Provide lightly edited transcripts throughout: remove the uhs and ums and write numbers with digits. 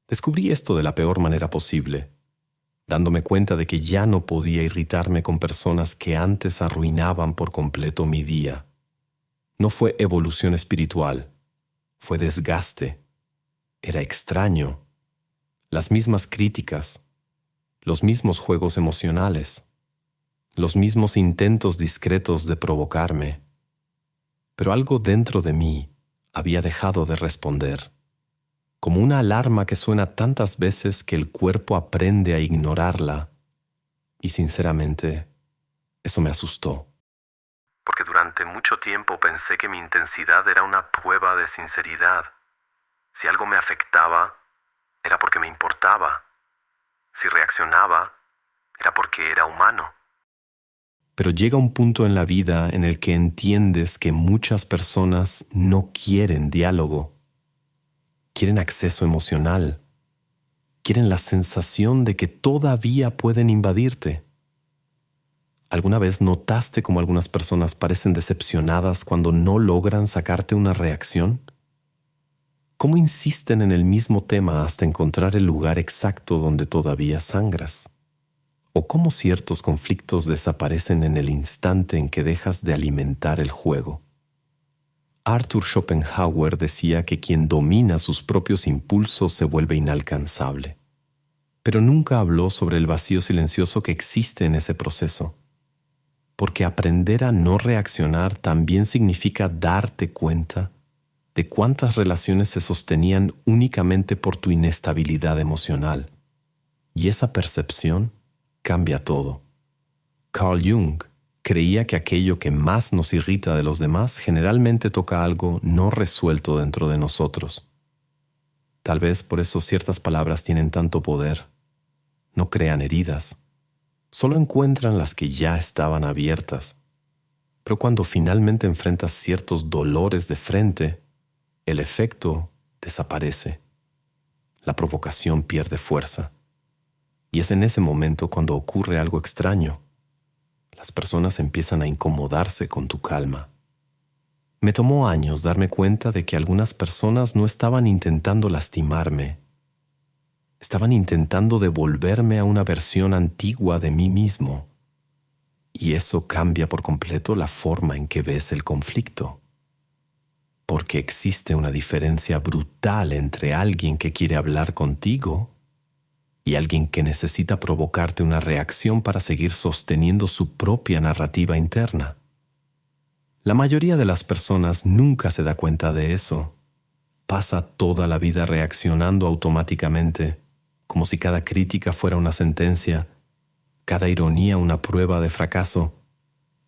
Descubrí esto de la peor manera posible, dándome cuenta de que ya no podía irritarme con personas que antes arruinaban por completo mi día. No fue evolución espiritual, fue desgaste. Era extraño. Las mismas críticas, los mismos juegos emocionales, los mismos intentos discretos de provocarme. Pero algo dentro de mí había dejado de responder, como una alarma que suena tantas veces que el cuerpo aprende a ignorarla. Y sinceramente, eso me asustó. Porque durante mucho tiempo pensé que mi intensidad era una prueba de sinceridad. Si algo me afectaba, era porque me importaba. Si reaccionaba, era porque era humano. Pero llega un punto en la vida en el que entiendes que muchas personas no quieren diálogo. Quieren acceso emocional. Quieren la sensación de que todavía pueden invadirte. ¿Alguna vez notaste cómo algunas personas parecen decepcionadas cuando no logran sacarte una reacción? ¿Cómo insisten en el mismo tema hasta encontrar el lugar exacto donde todavía sangras? ¿O cómo ciertos conflictos desaparecen en el instante en que dejas de alimentar el juego? Arthur Schopenhauer decía que quien domina sus propios impulsos se vuelve inalcanzable. Pero nunca habló sobre el vacío silencioso que existe en ese proceso. Porque aprender a no reaccionar también significa darte cuenta de cuántas relaciones se sostenían únicamente por tu inestabilidad emocional. Y esa percepción cambia todo. Carl Jung creía que aquello que más nos irrita de los demás generalmente toca algo no resuelto dentro de nosotros. Tal vez por eso ciertas palabras tienen tanto poder. No crean heridas. Solo encuentran las que ya estaban abiertas. Pero cuando finalmente enfrentas ciertos dolores de frente, el efecto desaparece. La provocación pierde fuerza. Y es en ese momento cuando ocurre algo extraño. Las personas empiezan a incomodarse con tu calma. Me tomó años darme cuenta de que algunas personas no estaban intentando lastimarme. Estaban intentando devolverme a una versión antigua de mí mismo. Y eso cambia por completo la forma en que ves el conflicto. Porque existe una diferencia brutal entre alguien que quiere hablar contigo y alguien que necesita provocarte una reacción para seguir sosteniendo su propia narrativa interna. La mayoría de las personas nunca se da cuenta de eso. Pasa toda la vida reaccionando automáticamente, como si cada crítica fuera una sentencia, cada ironía una prueba de fracaso,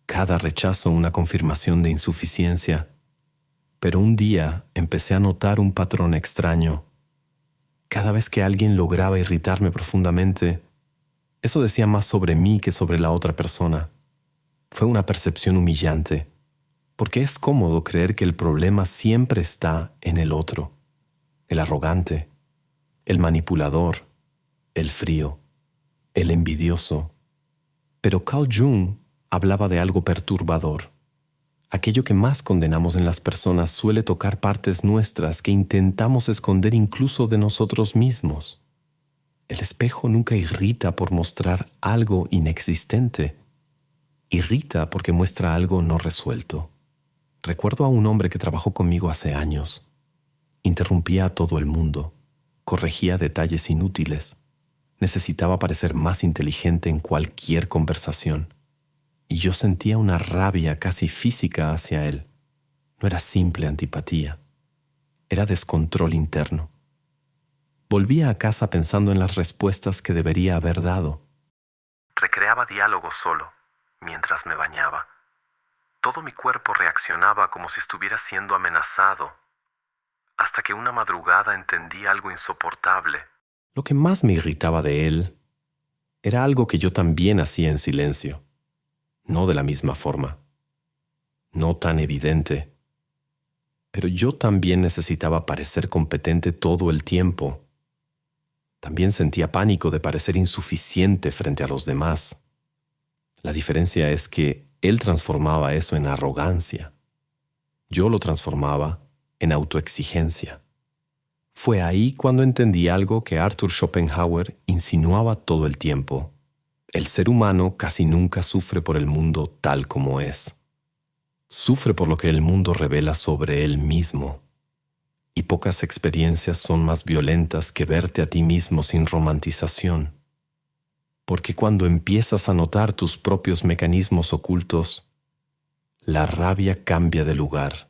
cada rechazo una confirmación de insuficiencia. Pero un día empecé a notar un patrón extraño. Cada vez que alguien lograba irritarme profundamente, eso decía más sobre mí que sobre la otra persona. Fue una percepción humillante, porque es cómodo creer que el problema siempre está en el otro, el arrogante, el manipulador, el frío, el envidioso. Pero Carl Jung hablaba de algo perturbador. Aquello que más condenamos en las personas suele tocar partes nuestras que intentamos esconder incluso de nosotros mismos. El espejo nunca irrita por mostrar algo inexistente. Irrita porque muestra algo no resuelto. Recuerdo a un hombre que trabajó conmigo hace años. Interrumpía a todo el mundo. Corregía detalles inútiles. Necesitaba parecer más inteligente en cualquier conversación. Y yo sentía una rabia casi física hacia él. No era simple antipatía. Era descontrol interno. Volvía a casa pensando en las respuestas que debería haber dado. Recreaba diálogos solo, mientras me bañaba. Todo mi cuerpo reaccionaba como si estuviera siendo amenazado. Hasta que una madrugada entendí algo insoportable. Lo que más me irritaba de él era algo que yo también hacía en silencio. No de la misma forma, no tan evidente. Pero yo también necesitaba parecer competente todo el tiempo. También sentía pánico de parecer insuficiente frente a los demás. La diferencia es que él transformaba eso en arrogancia. Yo lo transformaba en autoexigencia. Fue ahí cuando entendí algo que Arthur Schopenhauer insinuaba todo el tiempo. El ser humano casi nunca sufre por el mundo tal como es. Sufre por lo que el mundo revela sobre él mismo. Y pocas experiencias son más violentas que verte a ti mismo sin romantización. Porque cuando empiezas a notar tus propios mecanismos ocultos, la rabia cambia de lugar.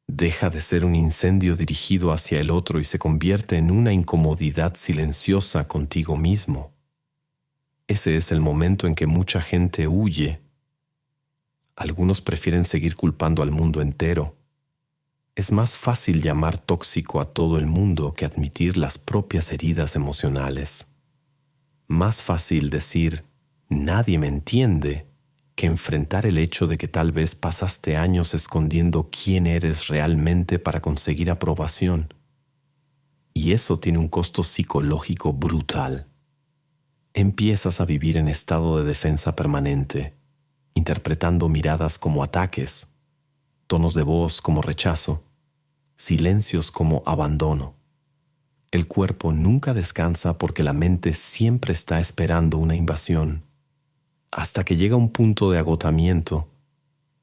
Deja de ser un incendio dirigido hacia el otro y se convierte en una incomodidad silenciosa contigo mismo. Ese es el momento en que mucha gente huye. Algunos prefieren seguir culpando al mundo entero. Es más fácil llamar tóxico a todo el mundo que admitir las propias heridas emocionales. Más fácil decir, nadie me entiende, que enfrentar el hecho de que tal vez pasaste años escondiendo quién eres realmente para conseguir aprobación. Y eso tiene un costo psicológico brutal. Empiezas a vivir en estado de defensa permanente, interpretando miradas como ataques, tonos de voz como rechazo, silencios como abandono. El cuerpo nunca descansa porque la mente siempre está esperando una invasión, hasta que llega un punto de agotamiento,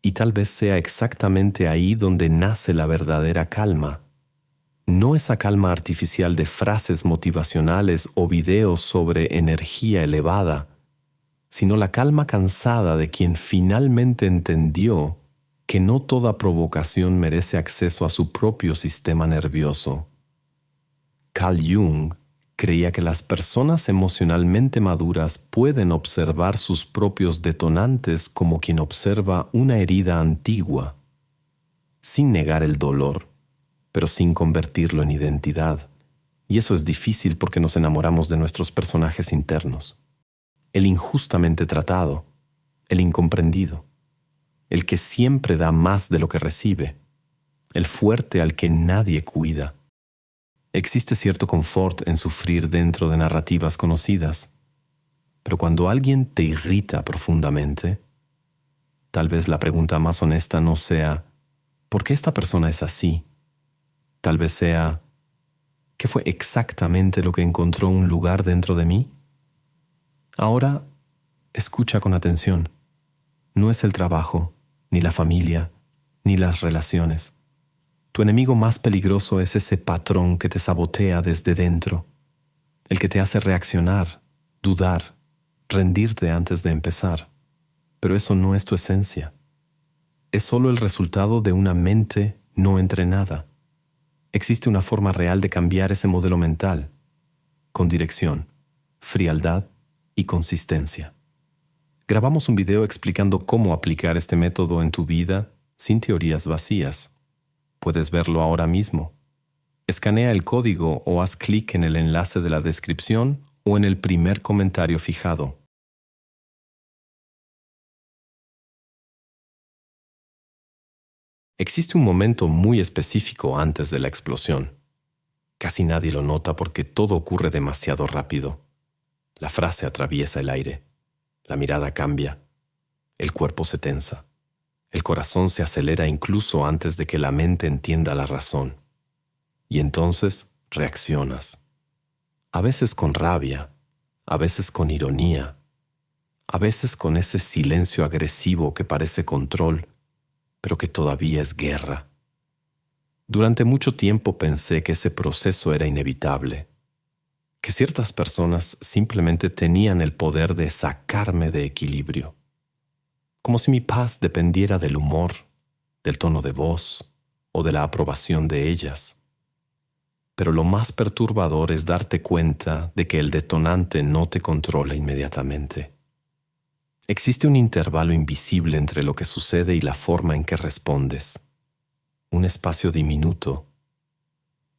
y tal vez sea exactamente ahí donde nace la verdadera calma. No esa calma artificial de frases motivacionales o videos sobre energía elevada, sino la calma cansada de quien finalmente entendió que no toda provocación merece acceso a su propio sistema nervioso. Carl Jung creía que las personas emocionalmente maduras pueden observar sus propios detonantes como quien observa una herida antigua, sin negar el dolor, pero sin convertirlo en identidad. Y eso es difícil porque nos enamoramos de nuestros personajes internos. El injustamente tratado, el incomprendido, el que siempre da más de lo que recibe, el fuerte al que nadie cuida. Existe cierto confort en sufrir dentro de narrativas conocidas, pero cuando alguien te irrita profundamente, tal vez la pregunta más honesta no sea ¿por qué esta persona es así? Tal vez sea ¿qué fue exactamente lo que encontró un lugar dentro de mí? Ahora, escucha con atención. No es el trabajo, ni la familia, ni las relaciones. Tu enemigo más peligroso es ese patrón que te sabotea desde dentro, el que te hace reaccionar, dudar, rendirte antes de empezar. Pero eso no es tu esencia. Es solo el resultado de una mente no entrenada. Existe una forma real de cambiar ese modelo mental, con dirección, frialdad y consistencia. Grabamos un video explicando cómo aplicar este método en tu vida sin teorías vacías. Puedes verlo ahora mismo. Escanea el código o haz clic en el enlace de la descripción o en el primer comentario fijado. Existe un momento muy específico antes de la explosión. Casi nadie lo nota porque todo ocurre demasiado rápido. La frase atraviesa el aire. La mirada cambia. El cuerpo se tensa. El corazón se acelera incluso antes de que la mente entienda la razón. Y entonces reaccionas. A veces con rabia, a veces con ironía, a veces con ese silencio agresivo que parece control, pero que todavía es guerra. Durante mucho tiempo pensé que ese proceso era inevitable, que ciertas personas simplemente tenían el poder de sacarme de equilibrio, como si mi paz dependiera del humor, del tono de voz o de la aprobación de ellas. Pero lo más perturbador es darte cuenta de que el detonante no te controla inmediatamente. Existe un intervalo invisible entre lo que sucede y la forma en que respondes. Un espacio diminuto.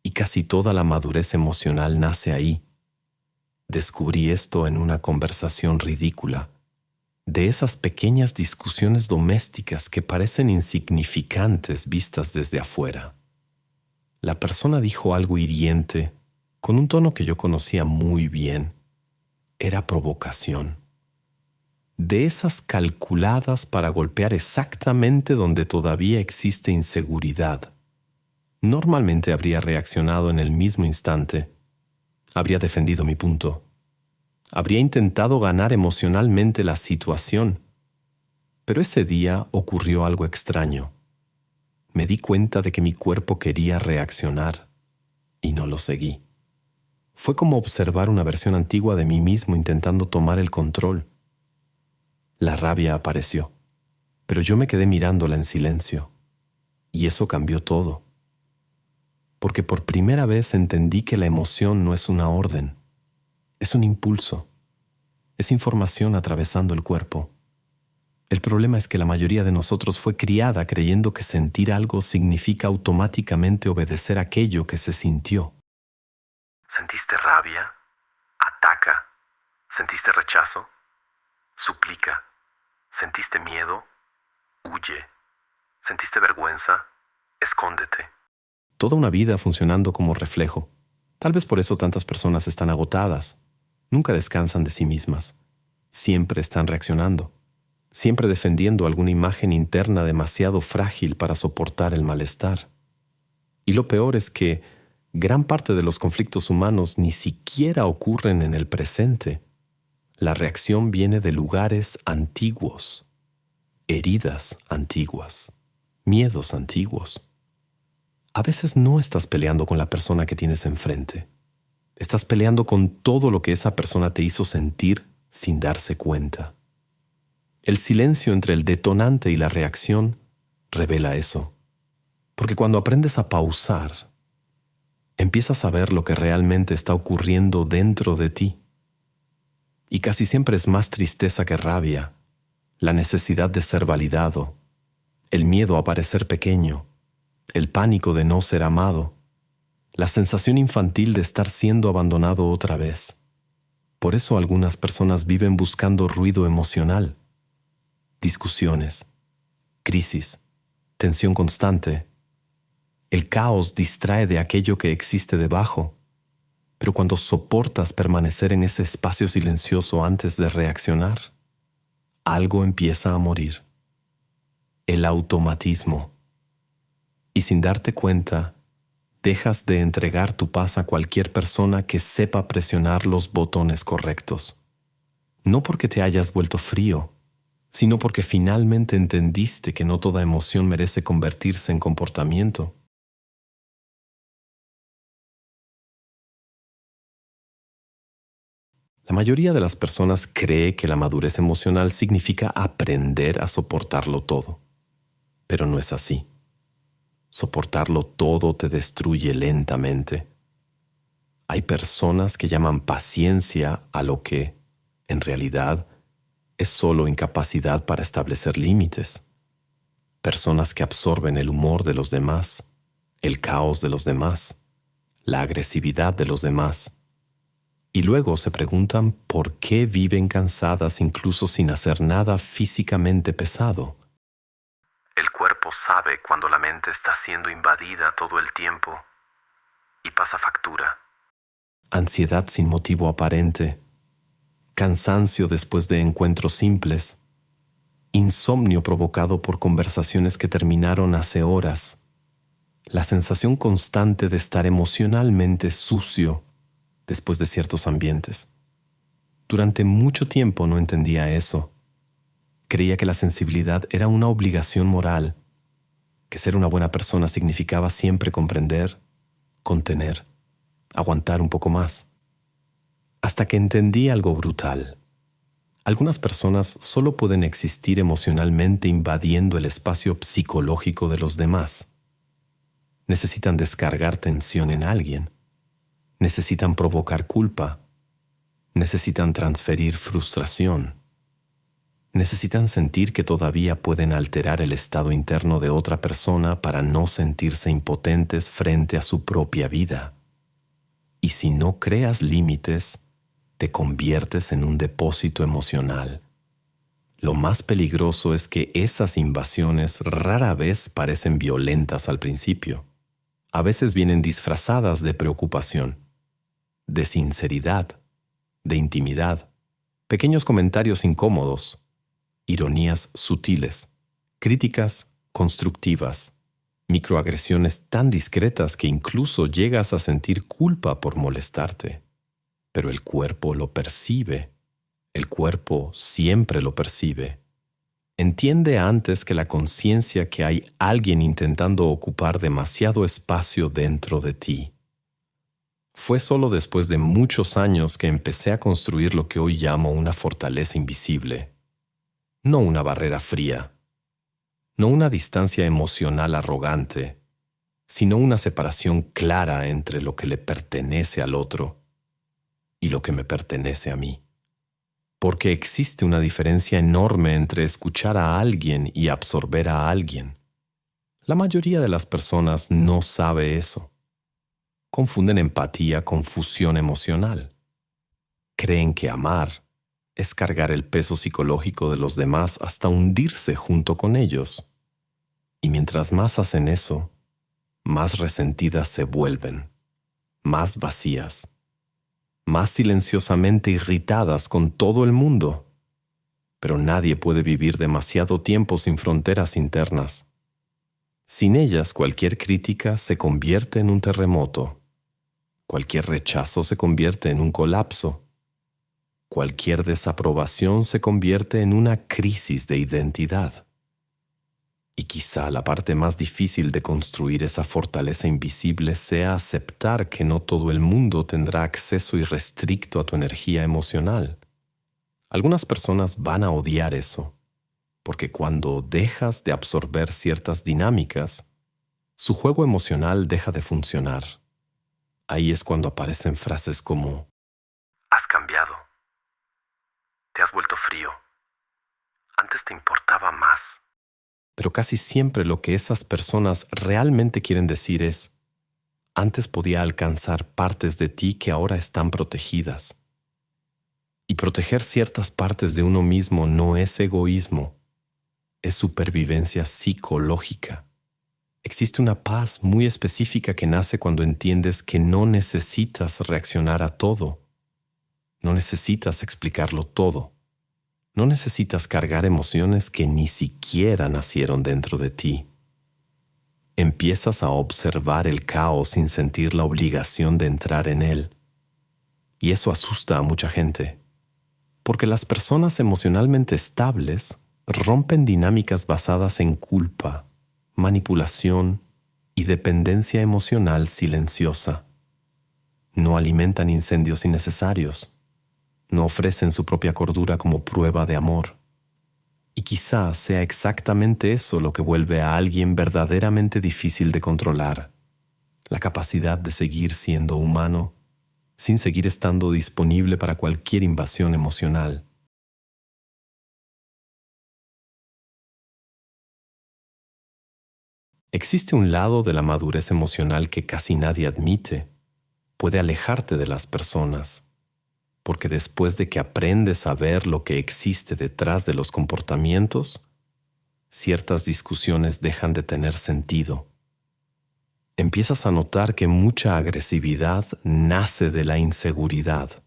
Y casi toda la madurez emocional nace ahí. Descubrí esto en una conversación ridícula, de esas pequeñas discusiones domésticas que parecen insignificantes vistas desde afuera. La persona dijo algo hiriente, con un tono que yo conocía muy bien. Era provocación. De esas calculadas para golpear exactamente donde todavía existe inseguridad. Normalmente habría reaccionado en el mismo instante, habría defendido mi punto, habría intentado ganar emocionalmente la situación. Pero ese día ocurrió algo extraño. Me di cuenta de que mi cuerpo quería reaccionar y no lo seguí. Fue como observar una versión antigua de mí mismo intentando tomar el control. La rabia apareció, pero yo me quedé mirándola en silencio. Y eso cambió todo. Porque por primera vez entendí que la emoción no es una orden, es un impulso, es información atravesando el cuerpo. El problema es que la mayoría de nosotros fue criada creyendo que sentir algo significa automáticamente obedecer aquello que se sintió. ¿Sentiste rabia? Ataca. ¿Sentiste rechazo? Suplica. ¿Sentiste miedo? Huye. ¿Sentiste vergüenza? Escóndete. Toda una vida funcionando como reflejo. Tal vez por eso tantas personas están agotadas. Nunca descansan de sí mismas. Siempre están reaccionando. Siempre defendiendo alguna imagen interna demasiado frágil para soportar el malestar. Y lo peor es que gran parte de los conflictos humanos ni siquiera ocurren en el presente. La reacción viene de lugares antiguos, heridas antiguas, miedos antiguos. A veces no estás peleando con la persona que tienes enfrente. Estás peleando con todo lo que esa persona te hizo sentir sin darse cuenta. El silencio entre el detonante y la reacción revela eso. Porque cuando aprendes a pausar, empiezas a ver lo que realmente está ocurriendo dentro de ti. Y casi siempre es más tristeza que rabia, la necesidad de ser validado, el miedo a parecer pequeño, el pánico de no ser amado, la sensación infantil de estar siendo abandonado otra vez. Por eso algunas personas viven buscando ruido emocional. Discusiones, crisis, tensión constante. El caos distrae de aquello que existe debajo, pero cuando soportas permanecer en ese espacio silencioso antes de reaccionar, algo empieza a morir. El automatismo. Y sin darte cuenta, dejas de entregar tu paz a cualquier persona que sepa presionar los botones correctos. No porque te hayas vuelto frío, sino porque finalmente entendiste que no toda emoción merece convertirse en comportamiento. La mayoría de las personas cree que la madurez emocional significa aprender a soportarlo todo, pero no es así. Soportarlo todo te destruye lentamente. Hay personas que llaman paciencia a lo que, en realidad, es solo incapacidad para establecer límites. Personas que absorben el humor de los demás, el caos de los demás, la agresividad de los demás, y luego se preguntan por qué viven cansadas incluso sin hacer nada físicamente pesado. El cuerpo sabe cuando la mente está siendo invadida todo el tiempo y pasa factura. Ansiedad sin motivo aparente, cansancio después de encuentros simples, insomnio provocado por conversaciones que terminaron hace horas, la sensación constante de estar emocionalmente sucio después de ciertos ambientes. Durante mucho tiempo no entendía eso. Creía que la sensibilidad era una obligación moral, que ser una buena persona significaba siempre comprender, contener, aguantar un poco más. Hasta que entendí algo brutal. Algunas personas solo pueden existir emocionalmente invadiendo el espacio psicológico de los demás. Necesitan descargar tensión en alguien. Necesitan provocar culpa. Necesitan transferir frustración. Necesitan sentir que todavía pueden alterar el estado interno de otra persona para no sentirse impotentes frente a su propia vida. Y si no creas límites, te conviertes en un depósito emocional. Lo más peligroso es que esas invasiones rara vez parecen violentas al principio. A veces vienen disfrazadas de preocupación, de sinceridad, de intimidad, pequeños comentarios incómodos, ironías sutiles, críticas constructivas, Microagresiones tan discretas que incluso llegas a sentir culpa por molestarte. Pero el cuerpo lo percibe. El cuerpo siempre lo percibe. Entiende antes que la conciencia que hay alguien intentando ocupar demasiado espacio dentro de ti. Fue solo después de muchos años que empecé a construir lo que hoy llamo una fortaleza invisible. No una barrera fría, no una distancia emocional arrogante, sino una separación clara entre lo que le pertenece al otro y lo que me pertenece a mí. Porque existe una diferencia enorme entre escuchar a alguien y absorber a alguien. La mayoría de las personas no sabe eso. Confunden empatía con fusión emocional. Creen que amar es cargar el peso psicológico de los demás hasta hundirse junto con ellos. Y mientras más hacen eso, más resentidas se vuelven, más vacías, más silenciosamente irritadas con todo el mundo. Pero nadie puede vivir demasiado tiempo sin fronteras internas. Sin ellas, cualquier crítica se convierte en un terremoto. Cualquier rechazo se convierte en un colapso. Cualquier desaprobación se convierte en una crisis de identidad. Y quizá la parte más difícil de construir esa fortaleza invisible sea aceptar que no todo el mundo tendrá acceso irrestricto a tu energía emocional. Algunas personas van a odiar eso, porque cuando dejas de absorber ciertas dinámicas, su juego emocional deja de funcionar. Ahí es cuando aparecen frases como: has cambiado, te has vuelto frío, antes te importaba más. Pero casi siempre lo que esas personas realmente quieren decir es: antes podía alcanzar partes de ti que ahora están protegidas. Y proteger ciertas partes de uno mismo no es egoísmo, es supervivencia psicológica. Existe una paz muy específica que nace cuando entiendes que no necesitas reaccionar a todo. No necesitas explicarlo todo. No necesitas cargar emociones que ni siquiera nacieron dentro de ti. Empiezas a observar el caos sin sentir la obligación de entrar en él. Y eso asusta a mucha gente, porque las personas emocionalmente estables rompen dinámicas basadas en culpa, manipulación y dependencia emocional silenciosa. No alimentan incendios innecesarios. No ofrecen su propia cordura como prueba de amor. Y quizá sea exactamente eso lo que vuelve a alguien verdaderamente difícil de controlar: la capacidad de seguir siendo humano sin seguir estando disponible para cualquier invasión emocional. Existe un lado de la madurez emocional que casi nadie admite. Puede alejarte de las personas, porque después de que aprendes a ver lo que existe detrás de los comportamientos, ciertas discusiones dejan de tener sentido. Empiezas a notar que mucha agresividad nace de la inseguridad,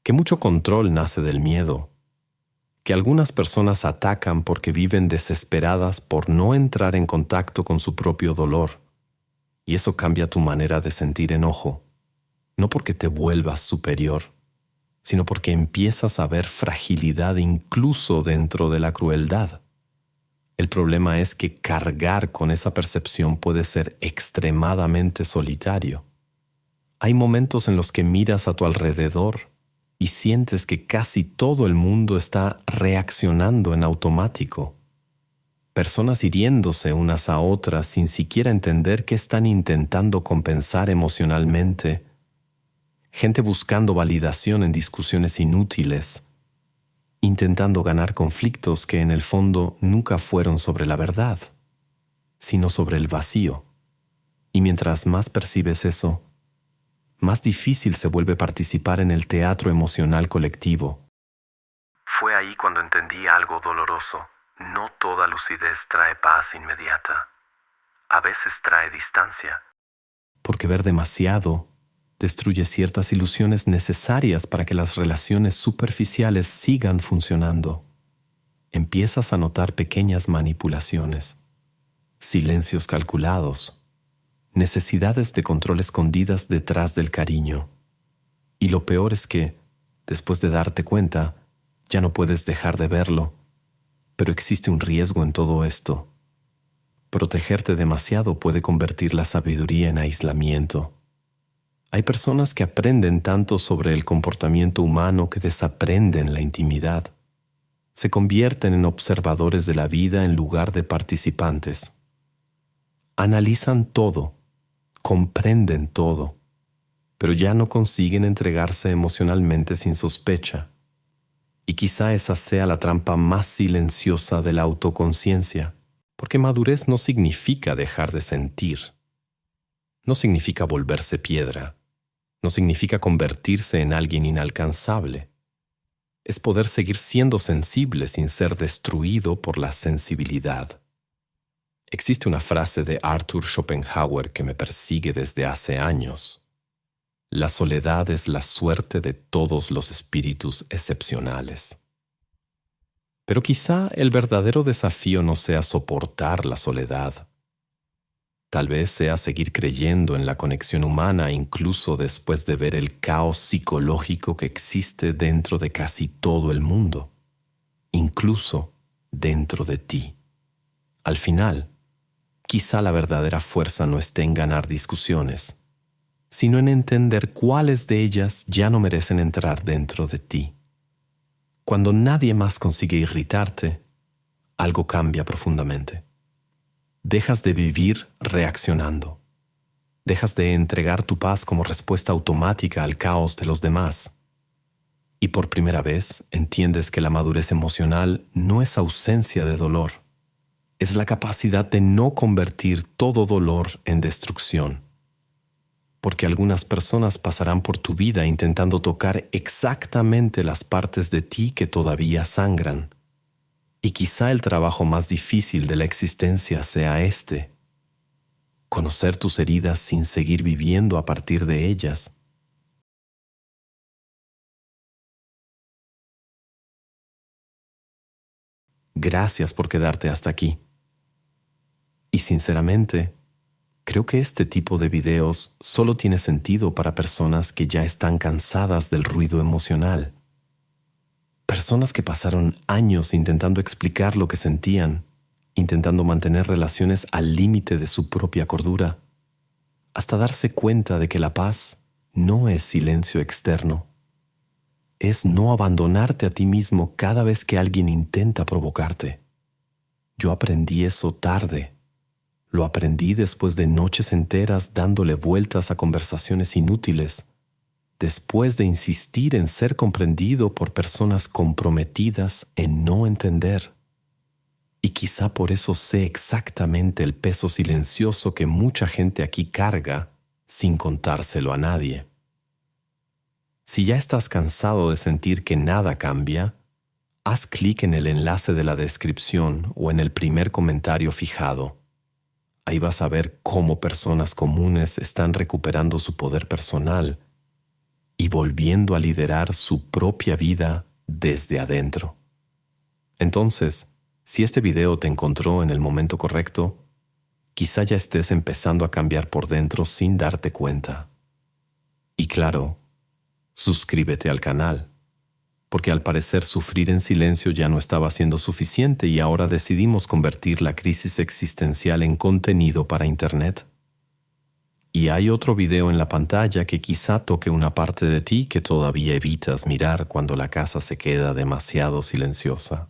que mucho control nace del miedo, que algunas personas atacan porque viven desesperadas por no entrar en contacto con su propio dolor, y eso cambia tu manera de sentir enojo, no porque te vuelvas superior, sino porque empiezas a ver fragilidad incluso dentro de la crueldad. El problema es que cargar con esa percepción puede ser extremadamente solitario. Hay momentos en los que miras a tu alrededor y sientes que casi todo el mundo está reaccionando en automático. Personas hiriéndose unas a otras sin siquiera entender que están intentando compensar emocionalmente. Gente buscando validación en discusiones inútiles, intentando ganar conflictos que en el fondo nunca fueron sobre la verdad, sino sobre el vacío. Y mientras más percibes eso, más difícil se vuelve participar en el teatro emocional colectivo. Fue ahí cuando entendí algo doloroso. No toda lucidez trae paz inmediata. A veces trae distancia. Porque ver demasiado destruye ciertas ilusiones necesarias para que las relaciones superficiales sigan funcionando. Empiezas a notar pequeñas manipulaciones, silencios calculados, necesidades de control escondidas detrás del cariño. Y lo peor es que, después de darte cuenta, ya no puedes dejar de verlo. Pero existe un riesgo en todo esto. Protegerte demasiado puede convertir la sabiduría en aislamiento. Hay personas que aprenden tanto sobre el comportamiento humano que desaprenden la intimidad. Se convierten en observadores de la vida en lugar de participantes. Analizan todo, comprenden todo, pero ya no consiguen entregarse emocionalmente sin sospecha. Y quizá esa sea la trampa más silenciosa de la autoconciencia, porque madurez no significa dejar de sentir. No significa volverse piedra. No significa convertirse en alguien inalcanzable. Es poder seguir siendo sensible sin ser destruido por la sensibilidad. Existe una frase de Arthur Schopenhauer que me persigue desde hace años. La soledad es la suerte de todos los espíritus excepcionales. Pero quizá el verdadero desafío no sea soportar la soledad. Tal vez sea seguir creyendo en la conexión humana incluso después de ver el caos psicológico que existe dentro de casi todo el mundo, incluso dentro de ti. Al final, quizá la verdadera fuerza no esté en ganar discusiones, sino en entender cuáles de ellas ya no merecen entrar dentro de ti. Cuando nadie más consigue irritarte, algo cambia profundamente. Dejas de vivir reaccionando. Dejas de entregar tu paz como respuesta automática al caos de los demás. Y por primera vez entiendes que la madurez emocional no es ausencia de dolor. Es la capacidad de no convertir todo dolor en destrucción. Porque algunas personas pasarán por tu vida intentando tocar exactamente las partes de ti que todavía sangran. Y quizá el trabajo más difícil de la existencia sea este: conocer tus heridas sin seguir viviendo a partir de ellas. Gracias por quedarte hasta aquí. Y sinceramente, creo que este tipo de videos solo tiene sentido para personas que ya están cansadas del ruido emocional. Personas que pasaron años intentando explicar lo que sentían, intentando mantener relaciones al límite de su propia cordura, hasta darse cuenta de que la paz no es silencio externo. Es no abandonarte a ti mismo cada vez que alguien intenta provocarte. Yo aprendí eso tarde. Lo aprendí después de noches enteras dándole vueltas a conversaciones inútiles, después de insistir en ser comprendido por personas comprometidas en no entender. Y quizá por eso sé exactamente el peso silencioso que mucha gente aquí carga sin contárselo a nadie. Si ya estás cansado de sentir que nada cambia, haz clic en el enlace de la descripción o en el primer comentario fijado. Ahí vas a ver cómo personas comunes están recuperando su poder personal y volviendo a liderar su propia vida desde adentro. Entonces, si este video te encontró en el momento correcto, quizá ya estés empezando a cambiar por dentro sin darte cuenta. Y claro, suscríbete al canal, porque al parecer sufrir en silencio ya no estaba siendo suficiente y ahora decidimos convertir la crisis existencial en contenido para Internet. Y hay otro video en la pantalla que quizá toque una parte de ti que todavía evitas mirar cuando la casa se queda demasiado silenciosa.